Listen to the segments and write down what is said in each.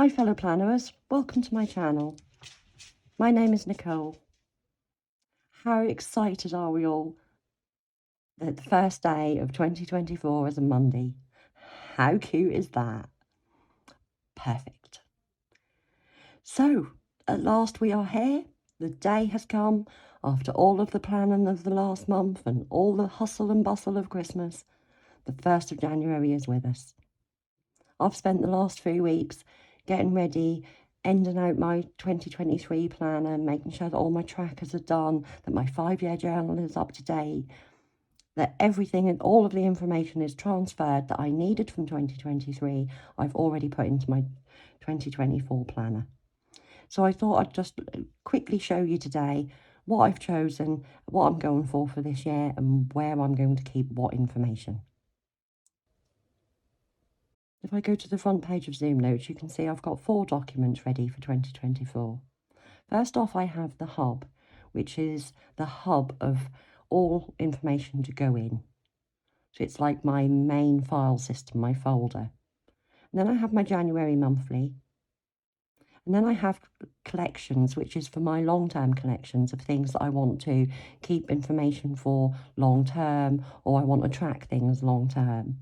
Hi fellow planners, welcome to my channel. My name is Nicole. How excited are we all that the first day of 2024 is a Monday? How cute is that? Perfect. So, at last we are here. The day has come after all of the planning of the last month and all the hustle and bustle of Christmas. The 1st of January is with us. I've spent the last 3 weeks getting ready, ending out my 2023 planner, making sure that all my trackers are done, that my 5-year journal is up to date, that everything and all of the information is transferred that I needed from 2023, I've already put into my 2024 planner. So I thought I'd just quickly show you today what I've chosen, what I'm going for this year, and where I'm going to keep what information. If I go to the front page of ZoomNotes, you can see I've got 4 documents ready for 2024. First off, I have the hub, which is the hub of all information to go in. So it's like my main file system, my folder. And then I have my January monthly. And then I have collections, which is for my long-term collections of things that I want to keep information for long-term, or I want to track things long-term.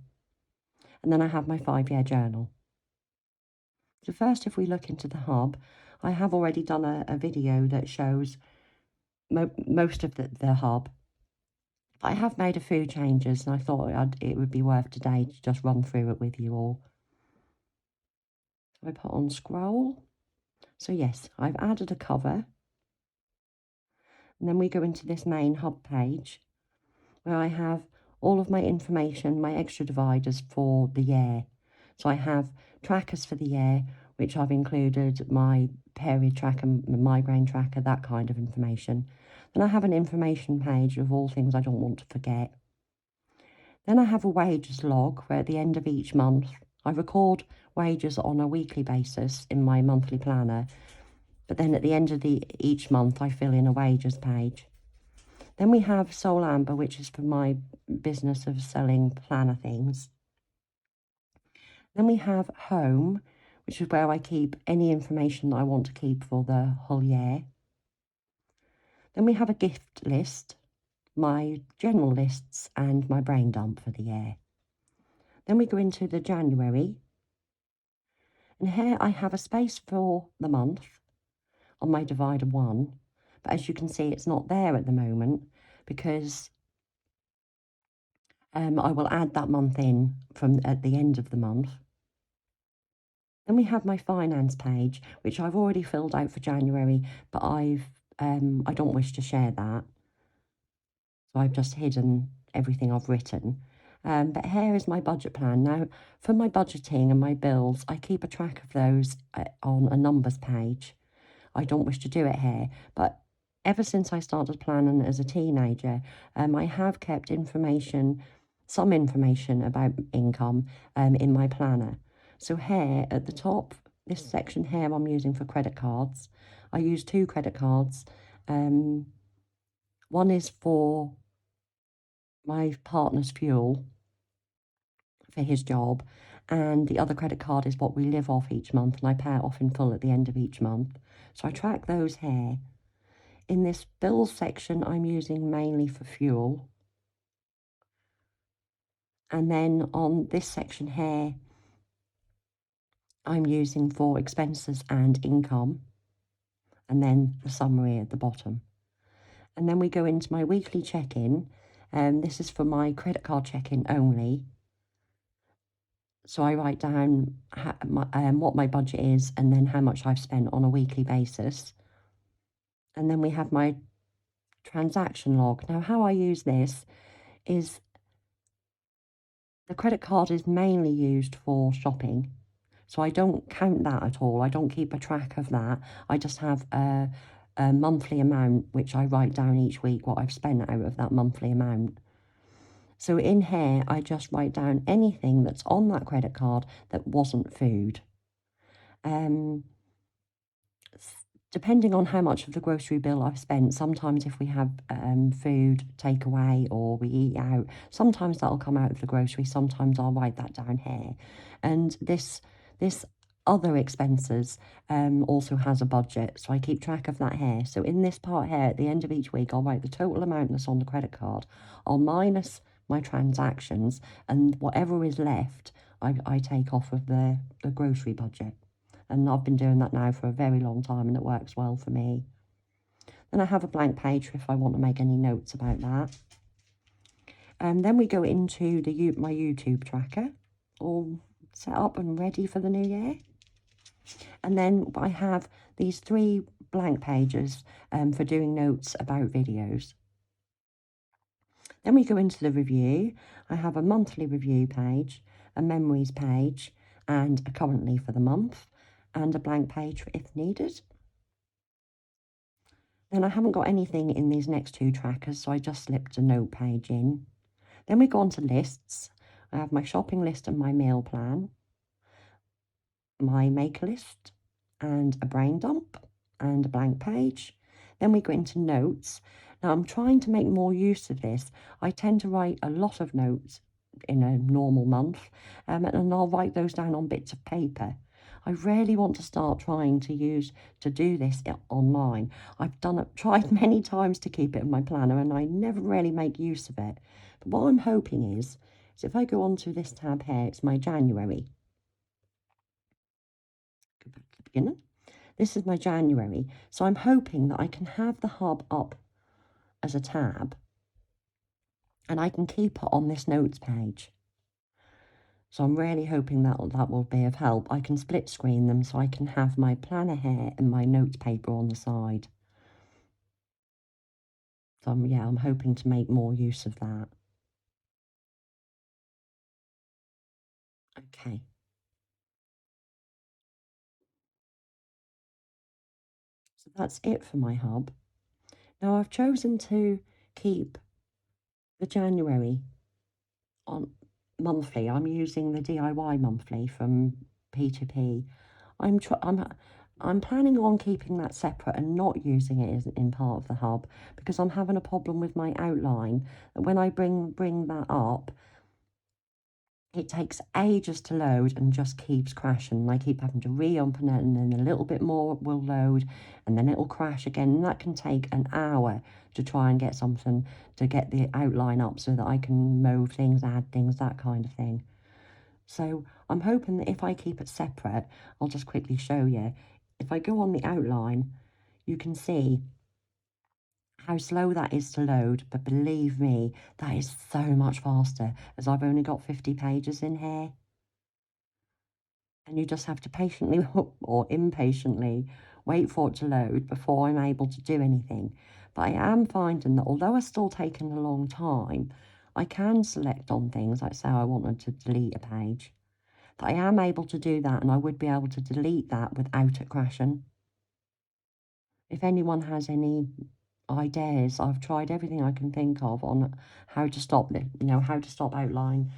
And then I have my 5-year journal. So first, if we look into the hub, I have already done a video that shows most of the hub. I have made a few changes, and I thought it would be worth today to just run through it with you all. So I put on scroll. So yes, I've added a cover. And then we go into this main hub page where I have all of my information, my extra dividers for the year. So I have trackers for the year, which I've included my period tracker, my migraine tracker, that kind of information. Then I have an information page of all things I don't want to forget. Then I have a wages log where at the end of each month, I record wages on a weekly basis in my monthly planner. But then at the end of each month, I fill in a wages page. Then we have Soul Amber, which is for my business of selling planner things. Then we have Home, which is where I keep any information that I want to keep for the whole year. Then we have a gift list, my general lists, and my brain dump for the year. Then we go into the January. And here I have a space for the month on my divider 1. But as you can see, it's not there at the moment because I will add that month in from at the end of the month. Then we have my finance page, which I've already filled out for January, but I don't wish to share that. So I've just hidden everything I've written. But here is my budget plan. Now, for my budgeting and my bills, I keep a track of those on a numbers page. I don't wish to do it here, but ever since I started planning as a teenager, I have kept some information about income in my planner. So here at the top, this section here I'm using for credit cards. I use 2 credit cards. One is for my partner's fuel for his job, and the other credit card is what we live off each month, and I pay it off in full at the end of each month. So I track those here. In this bills section, I'm using mainly for fuel. And then on this section here, I'm using for expenses and income. And then the summary at the bottom. And then we go into my weekly check-in. This is for my credit card check-in only. So I write down what my budget is and then how much I've spent on a weekly basis. And then we have my transaction log. Now, how I use this is the credit card is mainly used for shopping. So I don't count that at all. I don't keep a track of that. I just have a monthly amount, which I write down each week what I've spent out of that monthly amount. So in here, I just write down anything that's on that credit card that wasn't food. Depending on how much of the grocery bill I've spent, sometimes if we have food takeaway or we eat out, sometimes that'll come out of the grocery, sometimes I'll write that down here. And this other expenses also has a budget, so I keep track of that here. So in this part here, at the end of each week, I'll write the total amount that's on the credit card. I'll minus my transactions, and whatever is left, I take off of the grocery budget. And I've been doing that now for a very long time, and it works well for me. Then I have a blank page if I want to make any notes about that. And then we go into my YouTube tracker, all set up and ready for the new year. And then I have these 3 blank pages for doing notes about videos. Then we go into the review. I have a monthly review page, a memories page, and a currently for the month, and a blank page if needed. Then I haven't got anything in these next 2 trackers, so I just slipped a note page in. Then we go on to lists. I have my shopping list and my meal plan, my maker list, and a brain dump, and a blank page. Then we go into notes. Now I'm trying to make more use of this. I tend to write a lot of notes in a normal month, and I'll write those down on bits of paper. I really want to start trying to do this online. I've tried many times to keep it in my planner, and I never really make use of it. But what I'm hoping is if I go onto this tab here, it's my January. Go back to the beginning. This is my January, so I'm hoping that I can have the hub up as a tab, and I can keep it on this notes page. So I'm really hoping that will be of help. I can split screen them so I can have my planner here and my notes paper on the side. So I'm hoping to make more use of that. Okay. So that's it for my hub. Now I've chosen to keep the January on monthly. I'm using the DIY monthly from P2P. I'm planning on keeping that separate and not using it as in part of the hub, because I'm having a problem with my outline. When I bring that up, it takes ages to load and just keeps crashing. And I keep having to reopen it, and then a little bit more will load, and then it'll crash again. And that can take an hour to try and get something, to get the outline up so that I can move things, add things, that kind of thing. So I'm hoping that if I keep it separate, I'll just quickly show you. If I go on the outline, you can see how slow that is to load, but believe me, that is so much faster, as I've only got 50 pages in here. And you just have to patiently or impatiently wait for it to load before I'm able to do anything. But I am finding that although it's still taking a long time, I can select on things, like say I wanted to delete a page, that I am able to do that, and I would be able to delete that without it crashing. If anyone has any ideas, I've tried everything I can think of on how to stop it, how to stop outline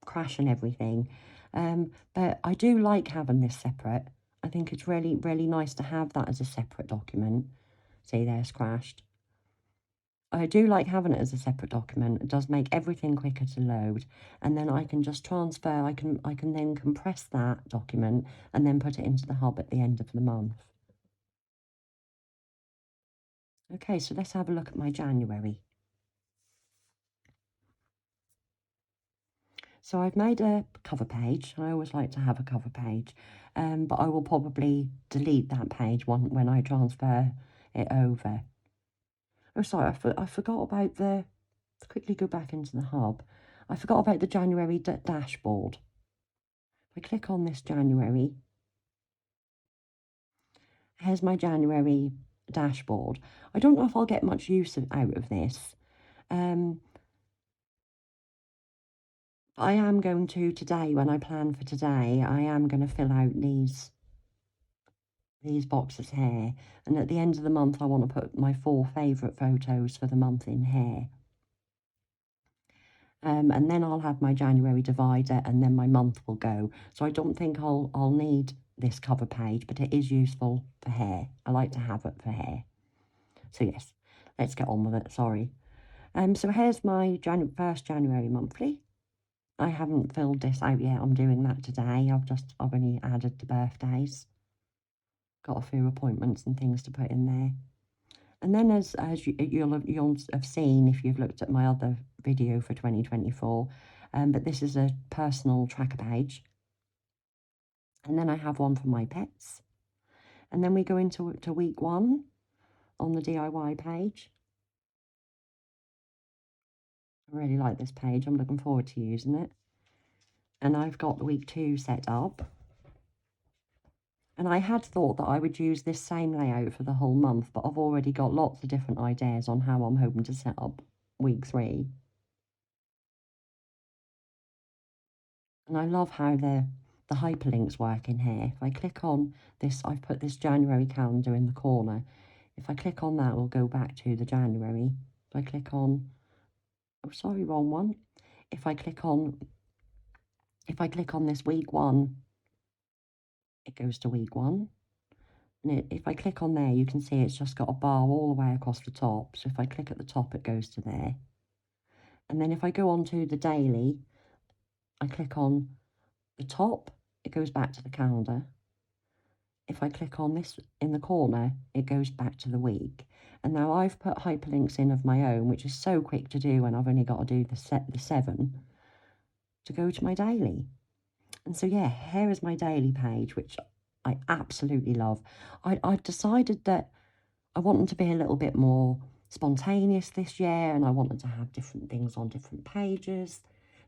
crashing everything. But I do like having this separate. I think it's really, really nice to have that as a separate document. See, there's crashed. I do like having it as a separate document. It does make everything quicker to load, and then I can just transfer. I can then compress that document and then put it into the hub at the end of the month. Okay, so let's have a look at my January. So I've made a cover page. I always like to have a cover page, but I will probably delete that page when I transfer it over. Oh, sorry, I forgot about quickly go back into the hub. I forgot about the January dashboard. If I click on this January, here's my January dashboard. I don't know if I'll get much use out of this. I am going to today, when I plan for today, I am going to fill out these boxes here, and at the end of the month I want to put my 4 favourite photos for the month in here. And then I'll have my January divider, and then my month will go. So I don't think I'll need this cover page, but it is useful for hair. I like to have it for hair. So yes, let's get on with it, sorry. So here's my first January monthly. I haven't filled this out yet. I'm doing that today. I've only added the birthdays. Got a few appointments and things to put in there. And then as you'll have seen if you've looked at my other video for 2024, but this is a personal tracker page. And then I have one for my pets. And then we go into week 1 on the DIY page. I really like this page. I'm looking forward to using it. And I've got week 2 set up. And I had thought that I would use this same layout for the whole month, but I've already got lots of different ideas on how I'm hoping to set up week 3. And I love how the hyperlinks work in here. If I click on this, I've put this January calendar in the corner. If I click on that, we'll go back to the January. If I click on, oh, sorry, wrong one. If I click on this week 1, it goes to week 1. And if I click on there, you can see it's just got a bar all the way across the top. So if I click at the top, it goes to there. And then if I go on to the daily, I click on the top, it goes back to the calendar. If I click on this in the corner, it goes back to the week. And now I've put hyperlinks in of my own, which is so quick to do when I've only got to do the 7 to go to my daily. And so, yeah, here is my daily page, which I absolutely love. I've decided that I want them to be a little bit more spontaneous this year, and I wanted to have different things on different pages,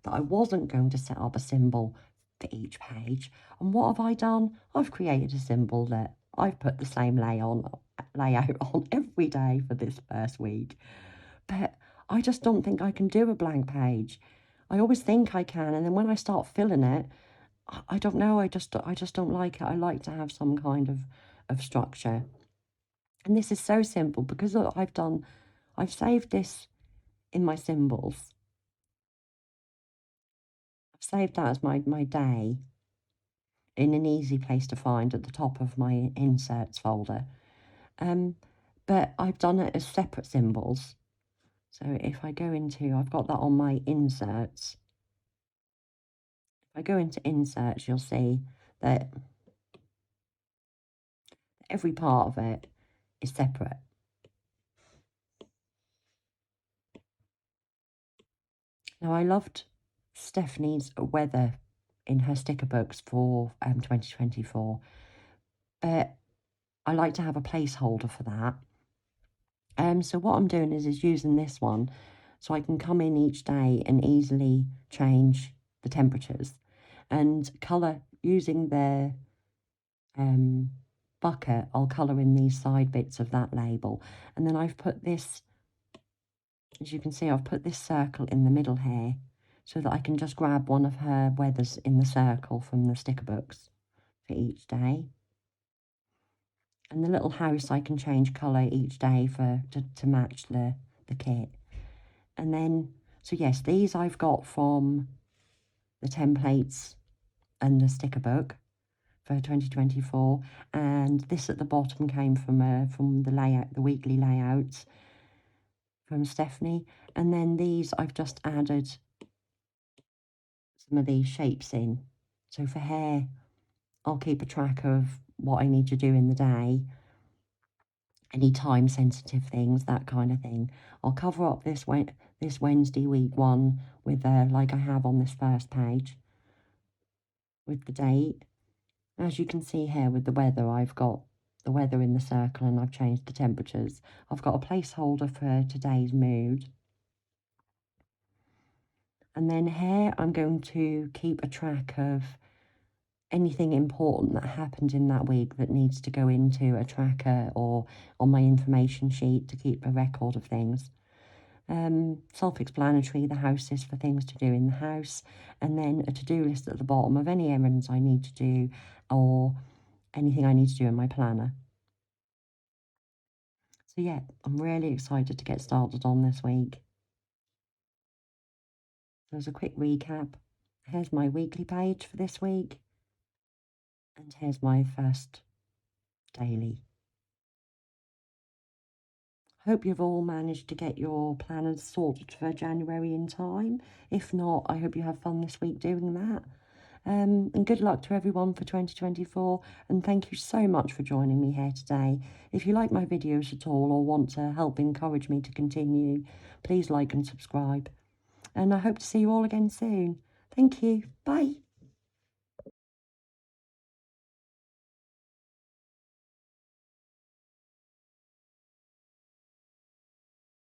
that I wasn't going to set up a symbol for each page. And what have I done? I've created a symbol that I've put the same layout on every day for this first week. But I just don't think I can do a blank page. I always think I can, and then when I start filling it, I don't know, I just don't like it. I like to have some kind of structure. And this is so simple because I've saved this in my symbols. I've saved that as my day in an easy place to find at the top of my inserts folder. But I've done it as separate symbols. So if I go into, I've got that on my inserts. If I go into inserts, you'll see that every part of it is separate. Now, I loved Stephanie's weather in her sticker books for 2024, but I like to have a placeholder for that. So what I'm doing is using this one so I can come in each day and easily change the temperatures and colour using the bucket. I'll colour in these side bits of that label, and then I've put this, as you can see, I've put this circle in the middle here so that I can just grab one of her weathers in the circle from the sticker books for each day. And the little house I can change colour each day to match the kit. And then, so yes, these I've got from the templates and the sticker book for 2024. And this at the bottom came from the layout, the weekly layouts from Stephanie. And then these I've just added some of these shapes in. So for hair, I'll keep a track of what I need to do in the day, any time sensitive things, that kind of thing. I'll cover up this Wednesday week 1 with like I have on this first page with the date. As you can see here with the weather, I've got the weather in the circle and I've changed the temperatures. I've got a placeholder for today's mood. And then here I'm going to keep a track of anything important that happened in that week that needs to go into a tracker or on my information sheet to keep a record of things. Self-explanatory, the house is for things to do in the house, and then a to-do list at the bottom of any errands I need to do or anything I need to do in my planner. So yeah, I'm really excited to get started on this week. So as a quick recap, here's my weekly page for this week, and here's my first daily. Hope you've all managed to get your planners sorted for January in time. If not, I hope you have fun this week doing that. And good luck to everyone for 2024, and thank you so much for joining me here today. If you like my videos at all or want to help encourage me to continue, please like and subscribe. And I hope to see you all again soon. Thank you. Bye.